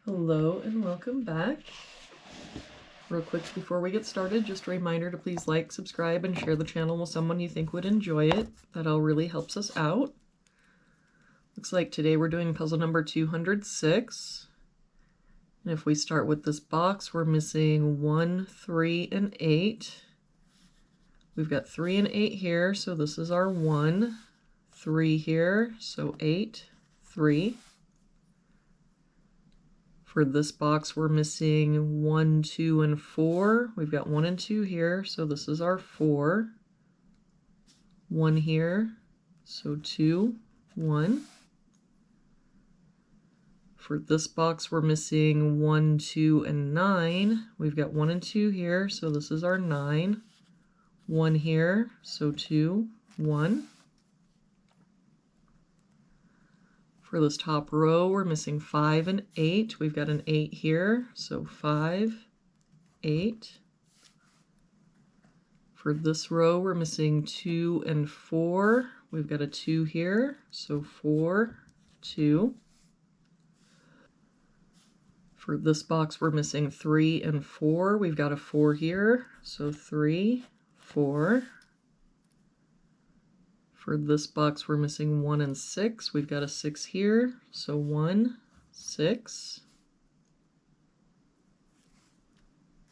Hello and welcome back. Real quick before we get started, just a reminder to please like, subscribe, and share the channel with someone you think would enjoy it. That all really helps us out. Looks like today we're doing puzzle number 206. And if we start with this box, we're missing 1, 3, and 8. We've got 3 and 8 here, so this is our 1. 3 here, so 8, 3. For this box, we're missing 1, 2, and 4. We've got 1 and 2 here, so this is our 4. 1 here, so 2, 1. For this box, we're missing 1, 2, and 9. We've got 1 and 2 here, so this is our 9. 1 here, so 2, 1. For this top row, we're missing 5 and 8. We've got an 8 here, so 5, 8. For this row, we're missing 2 and 4. We've got a 2 here, so 4, 2. For this box, we're missing 3 and 4. We've got a 4 here, so 3, 4. For this box, we're missing 1 and 6. We've got a 6 here, so 1, 6.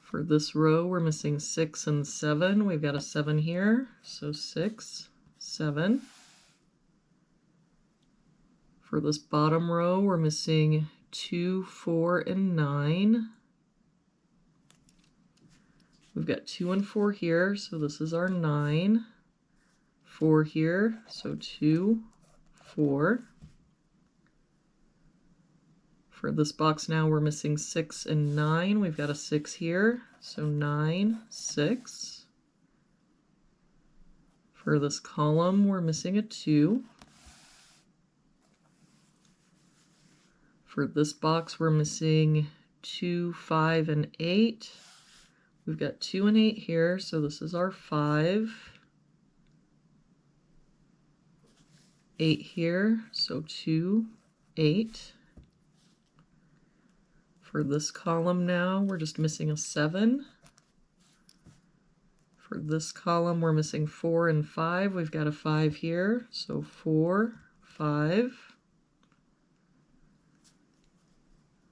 For this row, we're missing 6 and 7. We've got a 7 here, so 6, 7. For this bottom row, we're missing 2, 4, and 9. We've got 2 and 4 here, so this is our 9. 4 here, so 2, 4. For this box now, we're missing 6 and 9. We've got a 6 here, so 9, 6. For this column, we're missing a 2. For this box, we're missing 2, 5, and 8. We've got 2 and 8 here, so this is our 5. 8 here, so 2, 8. For this column now, we're just missing a 7. For this column, we're missing 4 and 5. We've got a 5 here, so 4, 5.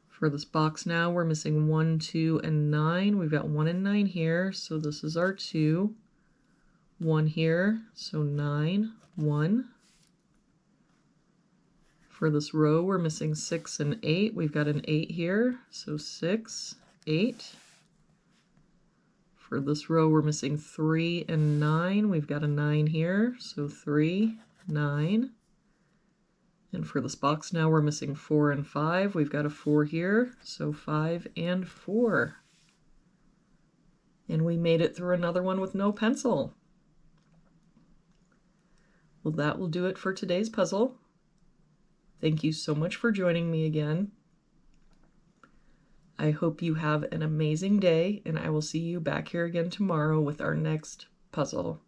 For this box now, we're missing 1, 2, and 9. We've got 1 and 9 here, so this is our 2. 1 here, so 9, 1. For this row, we're missing 6 and 8. We've got an 8 here, so 6, 8. For this row, we're missing 3 and 9. We've got a 9 here, so 3, 9. And for this box now, we're missing 4 and 5. We've got a 4 here, so 5 and 4. And we made it through another one with no pencil. Well, that will do it for today's puzzle. Thank you so much for joining me again. I hope you have an amazing day, and I will see you back here again tomorrow with our next puzzle.